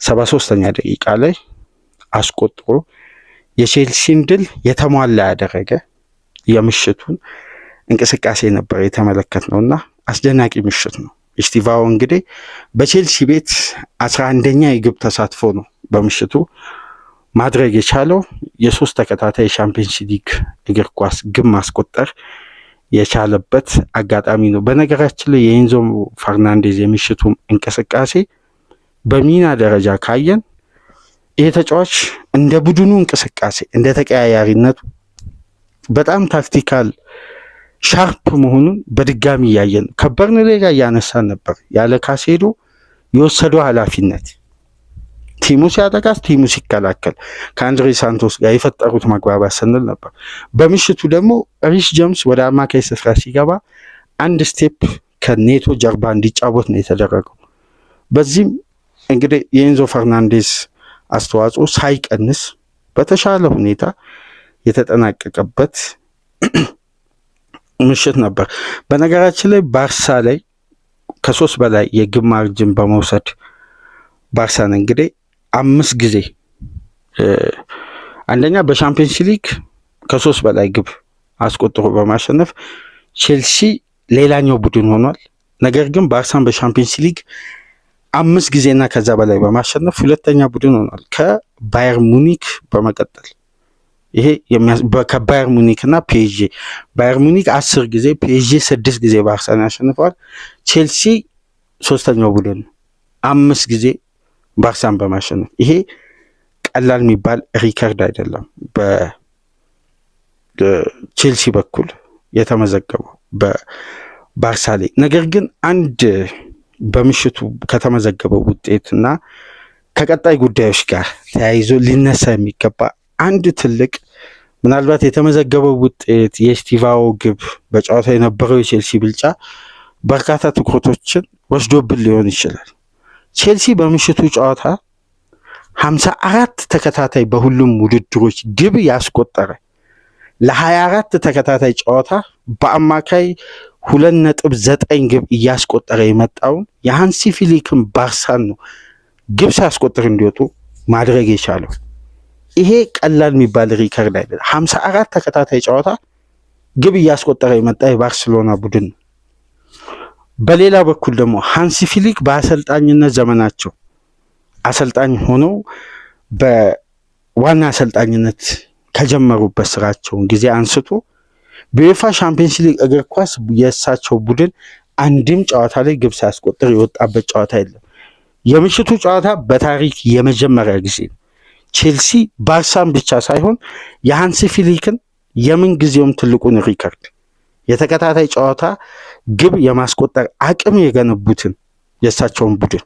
73ኛ ደቂቃ ላይ አስቆጥሮ የቼልሲን ድል የተሟላ ያደረገ የምሽቱን እንቅስቃሴ ነበር የተመለከትነውና አስደናቂ ምሽት ነው። ስቲቫኦ እንግዲህ በቼልሲ ቤት 11ኛ የግብ ተሳትፎ ነው በምሽቱ ማድረግ የቻለው። የ3 ተከታታይ ሻምፒየንስ ሊግ እግር ኳስ ግብ ማስቆጠር የቻለበት አጋጣሚ ነው። በነገራችን ላይ የኤንዞ ፈርናንዴዝ የምሽቱ እንቅስቃሴ በሚና ደረጃ ካየን ይሄ ተጫዋች እንደ ቡድኑ እንቅስቃሴ እንደ ተቀያያሪነቱ በጣም ታክቲካል ሻርፕ መሆኑን በድጋሚ እያየን ከበርንሌ ጋር እያነሳን ነበር። ያለ ካሴዶ የወሰደው ኃላፊነት ቲሙ ሲያጠቃስ ቲሙ ሲከላከል ከአንድሬ ሳንቶስ ጋር የፈጠሩት መግባባት ስንል ነበር። በምሽቱ ደግሞ ሪስ ጀምስ ወደ አማካይ ስፍራ ሲገባ አንድ ስቴፕ ከኔቶ ጀርባ እንዲጫወት ነው የተደረገው። በዚህም እንግዲህ የኤንዞ ፈርናንዴዝ አስተዋጽኦ ሳይቀንስ በተሻለ ሁኔታ የተጠናቀቀበት ምሽት ነበር። በነገራችን ላይ ባርሳ ላይ ከ3 በላይ የግብ ማርጅን በመውሰድ ባርሳን እንግዲህ 5 ጊዜ አንደኛ በሻምፒየንስ ሊግ ከ3 በላይ ግብ አስቆጥሮ በማሸነፍ ቼልሲ ሌላኛው ቡድን ሆኗል። ነገር ግን ባርሳን በሻምፒየንስ ሊግ 5 ጊዜና ከዛ በላይ በማሸነፍ ሁለተኛ ቡድን ሆኗል ከባየር ሙኒክ በመቀጠል። ይሄ ከባየር ሙኒክ እና ፒኤስጂ ባየር ሙኒክ 10 ጊዜ ፒኤስጂ 6 ጊዜ ባርሳን ያሸንፈዋል። ቼልሲ ሶስተኛው ቡድን 5 ጊዜ ባርሳን በማሸነፍ ይሄ ቀላል የሚባል ሪከርድ አይደለም በቼልሲ በኩል የተመዘገበው በባርሳ ላይ። ነገር ግን አንድ በምሽቱ ከተመዘገበው ውጤትና ከቀጣይ ጉዳዮች ጋር ተያይዞ ሊነሳ የሚገባ አንድ ትልቅ ምናልባት የተመዘገበው ውጤት የስቲቫኦ ግብ በጨዋታ የነበረው የቼልሲ ብልጫ በርካታ ትኩረቶችን ወስዶብን ሊሆን ይችላል። ቼልሲ በምሽቱ ጨዋታ 54 ተከታታይ በሁሉም ውድድሮች ግብ ያስቆጠረ ለ24 ተከታታይ ጨዋታ በአማካይ 2.9 ግብ እያስቆጠረ የመጣውን የሃንሲ ፊሊክን ባርሳን ነው ግብ ሳያስቆጥር እንዲወጡ ማድረግ የቻለው። ይሄ ቀላል የሚባል ሪከርድ አይደለም። 54 ተከታታይ ጨዋታ ግብ እያስቆጠረ የመጣ የባርሴሎና ቡድን ነው። በሌላ በኩል ደግሞ ሃንሲ ፊሊክ በአሰልጣኝነት ዘመናቸው አሰልጣኝ ሆነው በዋና አሰልጣኝነት ከጀመሩበት ስራቸውን ጊዜ አንስቶ በዩኤፋ ሻምፒየንስ ሊግ እግር ኳስ የእሳቸው ቡድን አንድም ጨዋታ ላይ ግብ ሳያስቆጥር የወጣበት ጨዋታ የለም። የምሽቱ ጨዋታ በታሪክ የመጀመሪያ ጊዜ ነው። ቼልሲ ባርሳን ብቻ ሳይሆን የሃንሲ ፊሊክን የምን ጊዜውም ትልቁን ሪከርድ የተከታታይ ጨዋታ ግብ የማስቆጠር አቅም የገነቡትን የእሳቸውን ቡድን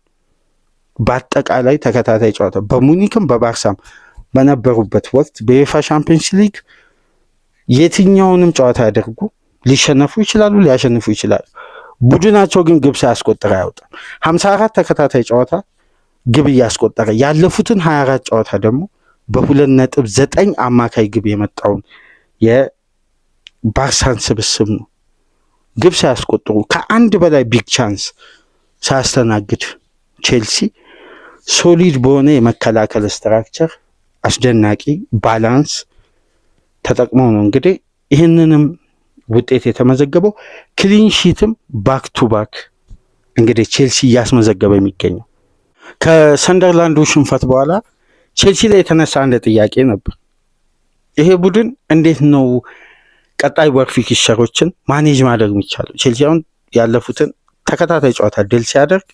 በአጠቃላይ ተከታታይ ጨዋታ በሙኒክም በባርሳም በነበሩበት ወቅት በዩኤፋ ሻምፒየንስ ሊግ የትኛውንም ጨዋታ ያደርጉ ሊሸነፉ ይችላሉ፣ ሊያሸንፉ ይችላሉ። ቡድናቸው ግን ግብ ሳያስቆጥር አያወጣም። 54 ተከታታይ ጨዋታ ግብ እያስቆጠረ ያለፉትን 24 ጨዋታ ደግሞ በ2.9 አማካይ ግብ የመጣውን የባርሳን ስብስብ ነው ግብ ሳያስቆጥሩ ከአንድ በላይ ቢግ ቻንስ ሳያስተናግድ ቼልሲ ሶሊድ በሆነ የመከላከል ስትራክቸር አስደናቂ ባላንስ ተጠቅመው ነው እንግዲህ ይህንንም ውጤት የተመዘገበው። ክሊንሺትም ባክ ቱ ባክ እንግዲህ ቼልሲ እያስመዘገበ የሚገኘው ከሰንደርላንዱ ሽንፈት በኋላ ቼልሲ ላይ የተነሳ አንድ ጥያቄ ነበር። ይሄ ቡድን እንዴት ነው ቀጣይ ወር ፊክስቸሮችን ማኔጅ ማድረግ የሚቻለው? ቼልሲ አሁን ያለፉትን ተከታታይ ጨዋታ ድል ሲያደርግ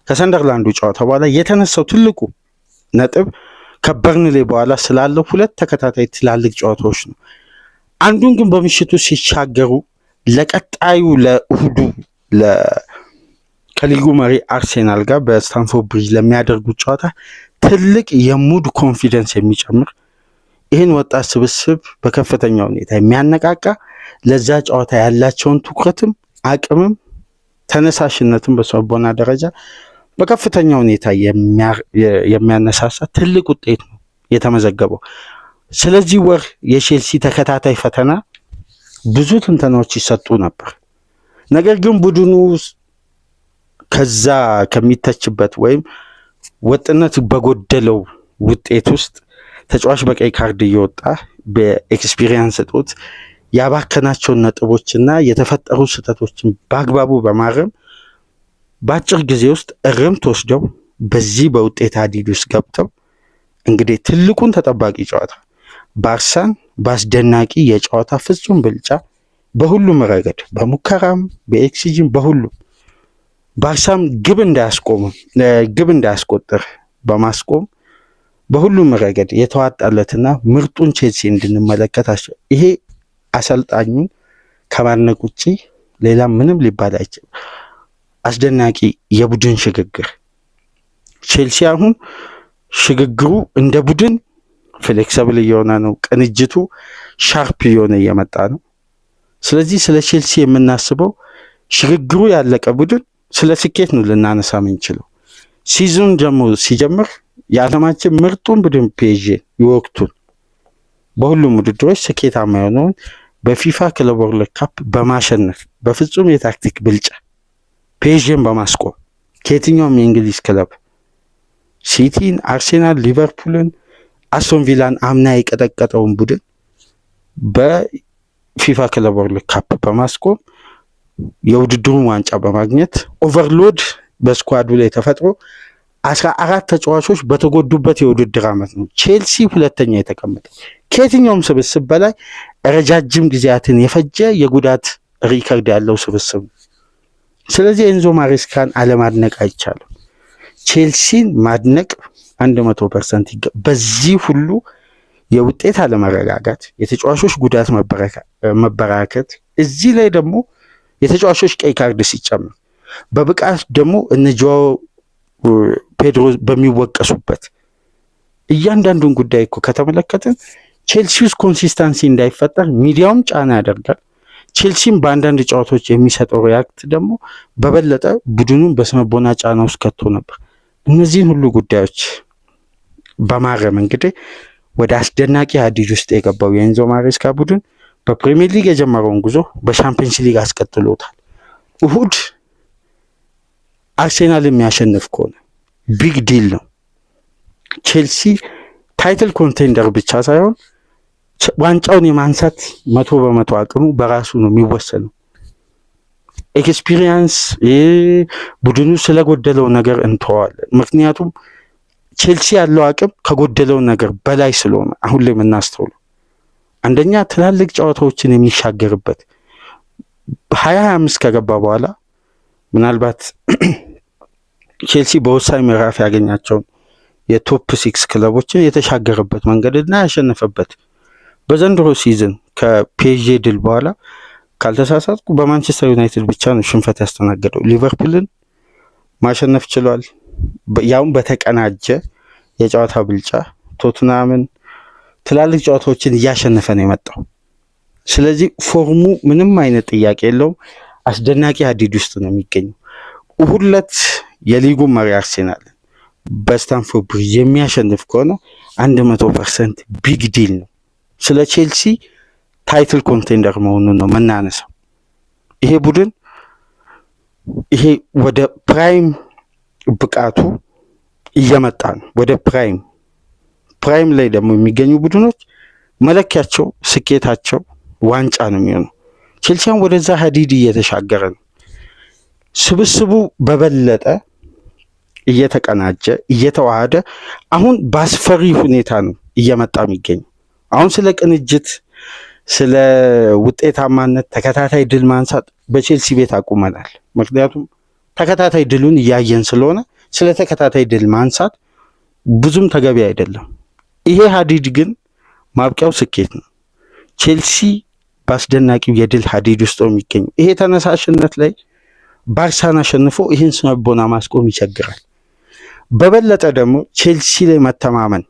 ከሰንደርላንዱ ጨዋታ በኋላ የተነሳው ትልቁ ነጥብ ከበርንሌ በኋላ ስላለው 2 ተከታታይ ትላልቅ ጨዋታዎች ነው። አንዱን ግን በምሽቱ ሲሻገሩ ለቀጣዩ ለእሁዱ ከሊጉ መሪ አርሴናል ጋር በስታንፎርድ ብሪጅ ለሚያደርጉት ጨዋታ ትልቅ የሙድ ኮንፊደንስ የሚጨምር ይህን ወጣት ስብስብ በከፍተኛ ሁኔታ የሚያነቃቃ ለዛ ጨዋታ ያላቸውን ትኩረትም አቅምም ተነሳሽነትም በስነልቦና ደረጃ በከፍተኛ ሁኔታ የሚያነሳሳ ትልቅ ውጤት ነው የተመዘገበው። ስለዚህ ወር የቼልሲ ተከታታይ ፈተና ብዙ ትንተናዎች ይሰጡ ነበር። ነገር ግን ቡድኑ ከዛ ከሚተችበት ወይም ወጥነት በጎደለው ውጤት ውስጥ ተጫዋች በቀይ ካርድ እየወጣ በኤክስፒሪየንስ እጦት ያባከናቸውን ነጥቦችና የተፈጠሩ ስህተቶችን በአግባቡ በማረም በአጭር ጊዜ ውስጥ እርምት ወስደው በዚህ በውጤት ሀዲድ ውስጥ ገብተው እንግዲህ ትልቁን ተጠባቂ ጨዋታ ባርሳን በአስደናቂ የጨዋታ ፍጹም ብልጫ በሁሉም ረገድ በሙከራም በኤክሲጂም በሁሉም ባርሳም ግብ እንዳያስቆጥር በማስቆም በሁሉም ረገድ የተዋጣለትና ምርጡን ቼልሲ እንድንመለከታቸው ይሄ አሰልጣኙን ከማድነቅ ውጪ ሌላ ምንም ሊባል አይችልም። አስደናቂ የቡድን ሽግግር ቼልሲ አሁን ሽግግሩ እንደ ቡድን ፍሌክሲብል እየሆነ ነው። ቅንጅቱ ሻርፕ እየሆነ እየመጣ ነው። ስለዚህ ስለ ቼልሲ የምናስበው ሽግግሩ ያለቀ ቡድን ስለ ስኬት ነው ልናነሳ የምንችለው። ሲዝን ሲጀምር የዓለማችን ምርጡን ቡድን ፒኤስጂ ይወቅቱን በሁሉም ውድድሮች ስኬታማ የሆነውን በፊፋ ክለብ ወርልድ ካፕ በማሸነፍ በፍጹም የታክቲክ ብልጫ ፒኤስጂን በማስቆም ከየትኛውም የእንግሊዝ ክለብ ሲቲን፣ አርሴናል፣ ሊቨርፑልን፣ አስቶን ቪላን አምና የቀጠቀጠውን ቡድን በፊፋ ክለብ ወርልድ ካፕ በማስቆም የውድድሩን ዋንጫ በማግኘት ኦቨርሎድ በስኳዱ ላይ ተፈጥሮ 14 ተጫዋቾች በተጎዱበት የውድድር ዓመት ነው ቼልሲ ሁለተኛ የተቀመጠው። ከየትኛውም ስብስብ በላይ ረጃጅም ጊዜያትን የፈጀ የጉዳት ሪከርድ ያለው ስብስብ ነው። ስለዚህ ኤንዞ ማሬስካን አለማድነቅ አይቻልም። ቼልሲን ማድነቅ 100% በዚህ ሁሉ የውጤት አለመረጋጋት፣ የተጫዋቾች ጉዳት መበራከት፣ እዚህ ላይ ደግሞ የተጫዋቾች ቀይ ካርድ ሲጨምር በብቃት ደግሞ እነ ጆዋው ፔድሮ በሚወቀሱበት እያንዳንዱን ጉዳይ እኮ ከተመለከትን ቼልሲ ውስጥ ኮንሲስታንሲ እንዳይፈጠር ሚዲያውም ጫና ያደርጋል። ቼልሲም በአንዳንድ ጨዋታዎች የሚሰጠው ሪያክት ደግሞ በበለጠ ቡድኑን በስነልቦና ጫና ውስጥ ከቶ ነበር። እነዚህን ሁሉ ጉዳዮች በማረም እንግዲህ ወደ አስደናቂ ሀዲድ ውስጥ የገባው የኤንዞ ማሬስካ ቡድን በፕሪሚየር ሊግ የጀመረውን ጉዞ በሻምፒየንስ ሊግ አስቀጥሎታል። እሁድ አርሴናል የሚያሸንፍ ከሆነ ቢግ ዲል ነው። ቼልሲ ታይትል ኮንቴንደር ብቻ ሳይሆን ዋንጫውን የማንሳት 100% አቅሙ በራሱ ነው የሚወሰነው። ኤክስፒሪየንስ ቡድኑ ስለጎደለው ነገር እንተዋለን። ምክንያቱም ቼልሲ ያለው አቅም ከጎደለው ነገር በላይ ስለሆነ አሁን ላይ የምናስተውለው አንደኛ ትላልቅ ጨዋታዎችን የሚሻገርበት 2025 ከገባ በኋላ ምናልባት ቼልሲ በወሳኝ ምዕራፍ ያገኛቸውን የቶፕ 6 ክለቦችን የተሻገረበት መንገድና ያሸነፈበት በዘንድሮ ሲዝን ከፒኤስጂ ድል በኋላ ካልተሳሳትኩ በማንቸስተር ዩናይትድ ብቻ ነው ሽንፈት ያስተናገደው። ሊቨርፑልን ማሸነፍ ችሏል፣ ያውም በተቀናጀ የጨዋታ ብልጫ። ቶትናምን ትላልቅ ጨዋታዎችን እያሸነፈ ነው የመጣው። ስለዚህ ፎርሙ ምንም አይነት ጥያቄ የለውም፣ አስደናቂ ሀዲድ ውስጥ ነው የሚገኘው። እሁድ ዕለት የሊጉ መሪ አርሴናል በስታንፎርድ ብሪጅ የሚያሸንፍ ከሆነ 100% ቢግ ዲል ነው። ስለ ቼልሲ ታይትል ኮንቴንደር መሆኑን ነው መናነሳው። ይሄ ቡድን ይሄ ወደ ፕራይም ብቃቱ እየመጣ ነው። ወደ ፕራይም ላይ ደግሞ የሚገኙ ቡድኖች መለኪያቸው ስኬታቸው ዋንጫ ነው የሚሆነው። ቼልሲያን ወደዛ ሀዲድ እየተሻገረ ነው። ስብስቡ በበለጠ እየተቀናጀ እየተዋሃደ አሁን በአስፈሪ ሁኔታ ነው እየመጣ የሚገኘው። አሁን ስለ ቅንጅት፣ ስለ ውጤታማነት፣ ተከታታይ ድል ማንሳት በቼልሲ ቤት አቁመናል። ምክንያቱም ተከታታይ ድሉን እያየን ስለሆነ ስለ ተከታታይ ድል ማንሳት ብዙም ተገቢ አይደለም። ይሄ ሀዲድ ግን ማብቂያው ስኬት ነው። ቼልሲ በአስደናቂው የድል ሀዲድ ውስጥ ነው የሚገኘው። ይሄ ተነሳሽነት ላይ ባርሳን አሸንፎ ይህን ስነቦና ማስቆም ይቸግራል። በበለጠ ደግሞ ቼልሲ ላይ መተማመን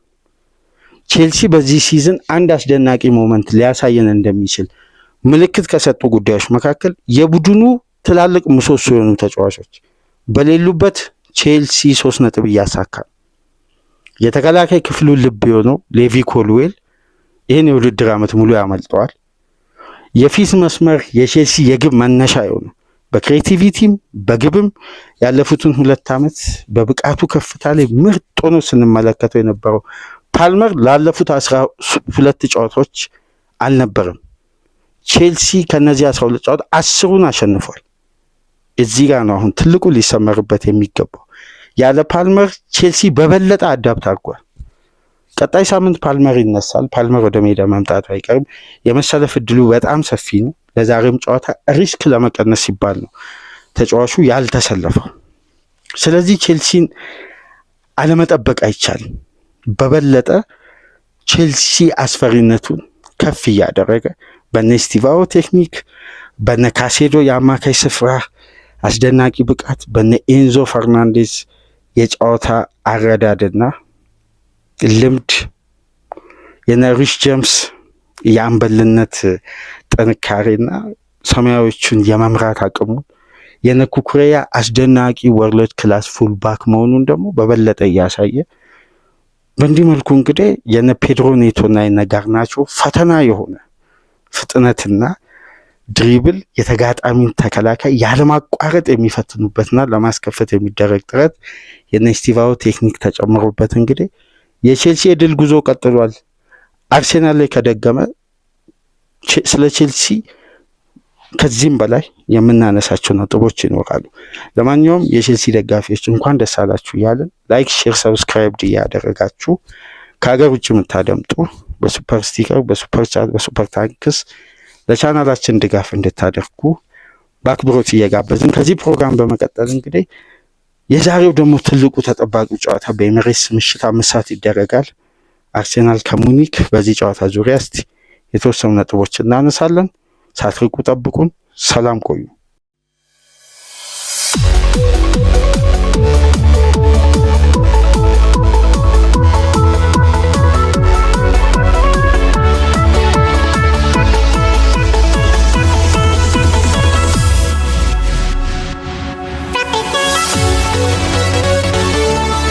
ቼልሲ በዚህ ሲዝን አንድ አስደናቂ ሞመንት ሊያሳየን እንደሚችል ምልክት ከሰጡ ጉዳዮች መካከል የቡድኑ ትላልቅ ምሰሶ የሆኑ ተጫዋቾች በሌሉበት ቼልሲ 3 ነጥብ እያሳካ የተከላካይ ክፍሉ ልብ የሆነው ሌቪ ኮልዌል ይህን የውድድር ዓመት ሙሉ ያመልጠዋል። የፊት መስመር የቼልሲ የግብ መነሻ የሆነው በክሬቲቪቲም በግብም ያለፉትን 2 ዓመት በብቃቱ ከፍታ ላይ ምርጥ ሆኖ ስንመለከተው የነበረው ፓልመር ላለፉት 12 ጨዋታዎች አልነበረም። ቼልሲ ከነዚህ 12 ጨዋታ 10ን አሸንፏል። እዚህ ጋር ነው አሁን ትልቁ ሊሰመርበት የሚገባው። ያለ ፓልመር ቼልሲ በበለጠ አዳፕት አድርጓል። ቀጣይ ሳምንት ፓልመር ይነሳል። ፓልመር ወደ ሜዳ መምጣቱ አይቀርም። የመሰለፍ እድሉ በጣም ሰፊ ነው። ለዛሬም ጨዋታ ሪስክ ለመቀነስ ሲባል ነው ተጫዋቹ ያልተሰለፈው። ስለዚህ ቼልሲን አለመጠበቅ አይቻልም። በበለጠ ቼልሲ አስፈሪነቱን ከፍ እያደረገ በነ ስቲቫኦ ቴክኒክ፣ በነ ካሴዶ የአማካይ ስፍራ አስደናቂ ብቃት፣ በነ ኤንዞ ፈርናንዴዝ የጨዋታ አረዳድና ልምድ፣ የነ ሪሽ ጄምስ የአምበልነት ጥንካሬና ሰማያዊዎቹን የመምራት አቅሙ፣ የነ ኩኩሬያ አስደናቂ ወርልድ ክላስ ፉልባክ መሆኑን ደግሞ በበለጠ እያሳየ በእንዲህ መልኩ እንግዲህ የነ ፔድሮ ኔቶና የነ ጋርናቾ ፈተና የሆነ ፍጥነትና ድሪብል የተጋጣሚን ተከላካይ ያለማቋረጥ የሚፈትኑበትና ለማስከፈት የሚደረግ ጥረት የነ ስቲቫኦ ቴክኒክ ተጨምሮበት እንግዲህ የቼልሲ የድል ጉዞ ቀጥሏል። አርሴናል ላይ ከደገመ ስለ ቼልሲ ከዚህም በላይ የምናነሳቸው ነጥቦች ይኖራሉ። ለማንኛውም የቼልሲ ደጋፊዎች እንኳን ደስ አላችሁ እያለን ላይክ፣ ሼር፣ ሰብስክራይብ እያደረጋችሁ ከሀገር ውጭ የምታደምጡ በሱፐር ስቲከር፣ በሱፐር ቻት፣ በሱፐር ታንክስ ለቻናላችን ድጋፍ እንድታደርጉ በአክብሮት እየጋበዝን ከዚህ ፕሮግራም በመቀጠል እንግዲህ የዛሬው ደግሞ ትልቁ ተጠባቂው ጨዋታ በኤሚሬትስ ምሽት 5 ሰዓት ይደረጋል። አርሴናል ከሙኒክ። በዚህ ጨዋታ ዙሪያ እስቲ የተወሰኑ ነጥቦች እናነሳለን። ሳትርቁ ጠብቁን። ሰላም ቆዩ።